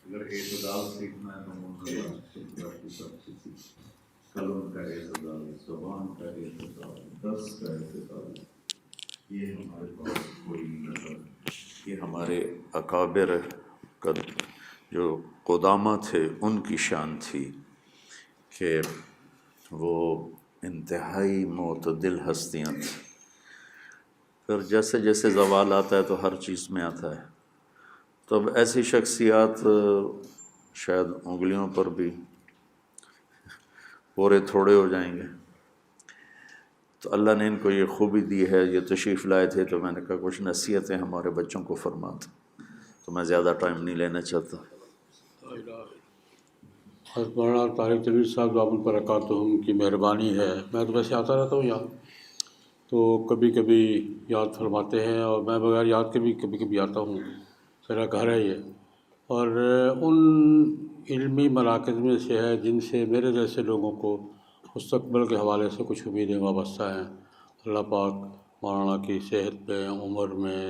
اگر اعتدال سیکھنا ہے تو قلم کا اعتدال، زبان کا اعتدال، درس کا اعتدال، یہ ہمارے پاس کوئی نظر، یہ ہمارے اکابر کا جو قدامہ تھے ان کی شان تھی کہ وہ انتہائی معتدل ہستیاں تھیں۔ پھر جیسے جیسے زوال آتا ہے تو ہر چیز میں آتا ہے، تو اب ایسی شخصیات شاید انگلیوں پر بھی پورے تھوڑے ہو جائیں گے۔ تو اللہ نے ان کو یہ خوبی دی ہے، یہ تشریف لائے تھے تو میں نے کہا کچھ نصیحتیں ہمارے بچوں کو فرماتے، تو میں زیادہ ٹائم نہیں لینا چاہتا۔ حضرت مولانا طارق جمیل صاحب دامن برکاتہم کی مہربانی ہے، میں تو ویسے آتا رہتا ہوں یہاں، تو کبھی کبھی یاد فرماتے ہیں اور میں بغیر یاد کے بھی کبھی کبھی آتا ہوں، میرا گھر ہے یہ، اور ان علمی مراکز میں سے ہے جن سے میرے جیسے لوگوں کو مستقبل کے حوالے سے کچھ امیدیں وابستہ ہیں۔ اللہ پاک مولانا کی صحت میں، عمر میں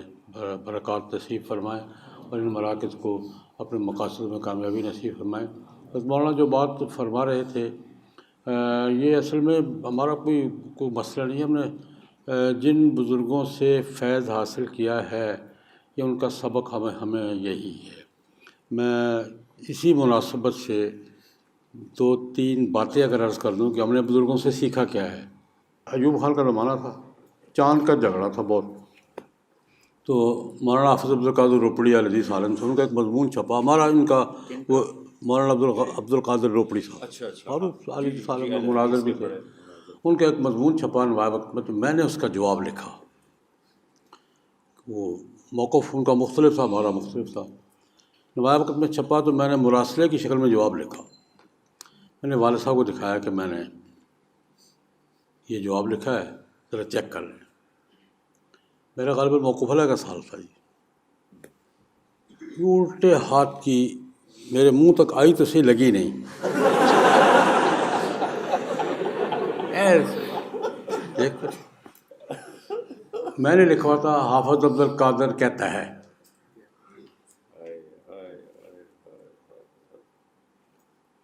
برکات نصیب فرمائے اور ان مراکز کو اپنے مقاصد میں کامیابی نصیب فرمائے۔ بس مولانا جو بات فرما رہے تھے، یہ اصل میں ہمارا کوئی مسئلہ نہیں ہے، ہم نے جن بزرگوں سے فیض حاصل کیا ہے یہ ان کا سبق ہمیں یہی ہے۔ میں اسی مناسبت سے 2-3 باتیں اگر عرض کر دوں کہ ہم نے بزرگوں سے سیکھا کیا ہے۔ ایوب خان کا زمانہ تھا، چاند کا جھگڑا تھا بہت، تو مولانا حافظ عبدالقادر روپڑی علیہ سالم سے ان کا ایک مضمون چھپا، ہمارا ان کا وہ مولانا عبدالقادر روپڑی صاحب اور علیہ سالم میں مناظر بھی تھے، ان کا ایک مضمون چھپا نوائے وقت میں، تو میں نے اس کا جواب لکھا۔ وہ موقف ان کا مختلف تھا، ہمارا مختلف تھا، نوائے وقت میں چھپا تو میں نے مراسلے کی شکل میں جواب لکھا۔ میں نے والد صاحب کو دکھایا کہ میں نے یہ جواب لکھا ہے، ذرا چیک کر لیں۔ میرا غالباً موقف علیہ کا سال تھا جی، الٹے ہاتھ کی میرے منہ تک آئی تو صحیح لگی نہیں۔ میں نے لکھوا تھا حافظ عبدالقادر کہتا ہے،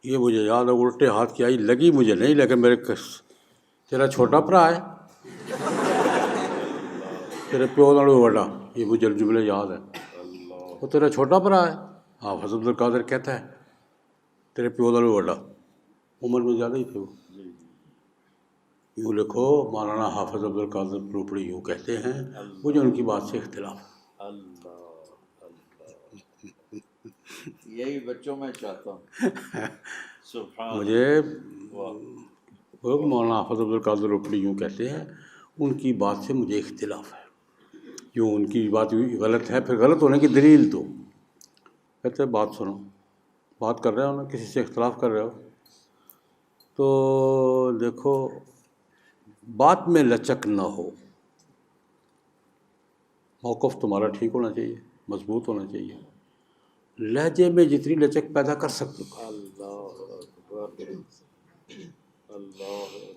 یہ مجھے یاد ہے، الٹے ہاتھ کی آئی، لگی مجھے نہیں، لیکن میرے تیرا چھوٹا بھرا ہے، تیرے پیو نالوں وڈا، یہ مجھے جملے یاد ہے، وہ تیرا چھوٹا بھرا ہے، حافظ عبدالقادر کہتا ہے تیرے پیو نالوں وڈا، عمر میں زیادہ ہی تھے وہ۔ یوں لکھو مولانا حافظ عبدالقادر روپڑی یوں کہتے ہیں، مجھے ان کی بات سے اختلاف ہے۔ یہی بچوں میں چاہتا ہوں، مجھے مولانا حافظ عبدالقادر روپڑی یوں کہتے ہیں، ان کی بات سے مجھے اختلاف ہے، یوں ان کی بات غلط ہے، پھر غلط ہونے کی دلیل دو۔ کہتے ہیں بات سنو، بات کر رہے ہو نا، کسی سے اختلاف کر رہے ہو تو دیکھو بات میں لچک نہ ہو، موقف تمہارا ٹھیک ہونا چاہیے، مضبوط ہونا چاہیے، لہجے میں جتنی لچک پیدا کر سکتے ہو۔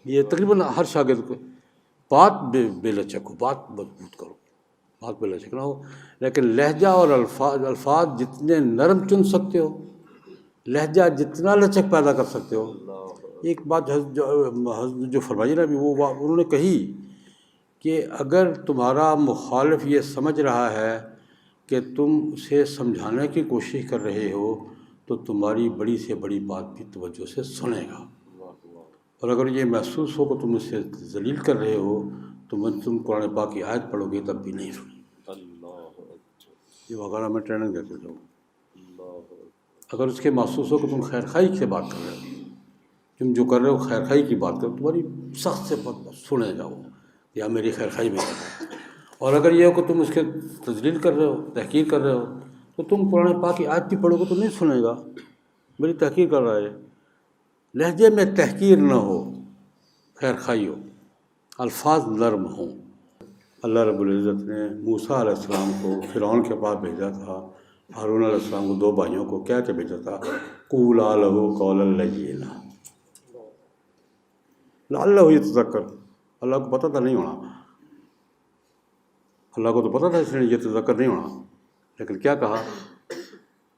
یہ تقریباً ہر شاگرد کو بات بے لچک ہو، بات مضبوط کرو، بات بے لچک نہ ہو، لیکن لہجہ اور الفاظ جتنے نرم چن سکتے ہو، لہجہ جتنا لچک پیدا کر سکتے ہو۔ ایک بات جو فرمائی نا ابھی، وہ انہوں نے کہی کہ اگر تمہارا مخالف یہ سمجھ رہا ہے کہ تم اسے سمجھانے کی کوشش کر رہے ہو تو تمہاری بڑی سے بڑی بات بھی توجہ سے سنے گا، اور اگر یہ محسوس ہو کہ تم اسے ذلیل کر رہے ہو تو تم قرآن پاک کی آیت پڑھو گے تب بھی نہیں سنیں۔ یہ وغیرہ میں ٹریننگ دیتے جاؤں، اگر اس کے محسوس ہو کہ تم خیر خواہی سے بات کر رہے ہو، تم جو کر رہے ہو خیر خواہی کی بات کرو، تمہاری سخت سے سنے گا وہ، یا میری خیر خواہی میں کر رہا ہے۔ اور اگر یہ ہو کہ تم اس کے تذلیل کر رہے ہو، تحقیر کر رہے ہو، تو تم قرآن پاک کی آیت بھی پڑھو گے تو نہیں سنے گا، میری تحقیر کر رہا ہے۔ لہجے میں تحقیر نہ ہو، خیر خواہی ہو، الفاظ نرم ہوں۔ اللہ رب العزت نے موسیٰ علیہ السلام کو فرعون کے پاس بھیجا تھا، ہارون علیہ السلام کو 2 بھائیوں کو کہہ کے بھیجا تھا، قولا لہ قولا لینا لعلہ یتذکر۔ اللہ کو پتہ تھا نہیں ہونا، اللہ کو تو پتہ تھا اس نے یتذکر نہیں ہونا، لیکن کیا کہا،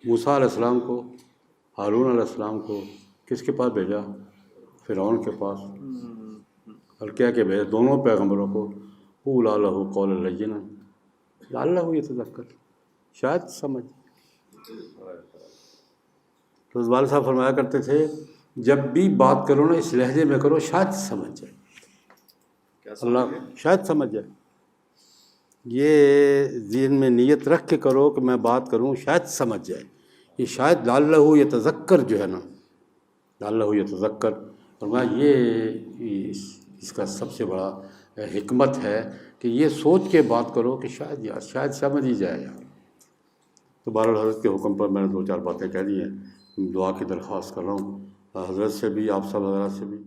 موسیٰ علیہ السلام کو، ہارون علیہ السلام کو کس کے پاس بھیجا؟ فرعون کے پاس. اور کیا کہ بھیجا دونوں پیغمبروں کو، قولا لہ قولا لینا لعلہ یتذکر، شاید سمجھ. تو والد صاحب فرمایا کرتے تھے جب بھی بات کرو نا اس لہجے میں کرو شاید سمجھ جائے. اللہ شاید سمجھ جائے. یہ ذہن میں نیت رکھ کے کرو کہ میں بات کروں شاید سمجھ جائے. یہ شاید لعلہ یتذکر جو ہے نا، لعلہ یتذکر، فرمایا یہ اس کا سب سے بڑا حکمت ہے کہ یہ سوچ کے بات کرو کہ شاید سمجھ ہی جائے یار. تو بہرحال حضرت کے حکم پر میں نے 2-4 باتیں کہہ دی ہیں. دعا کی درخواست کر رہا ہوں حضرت سے بھی، آپ سب حضرات سے بھی.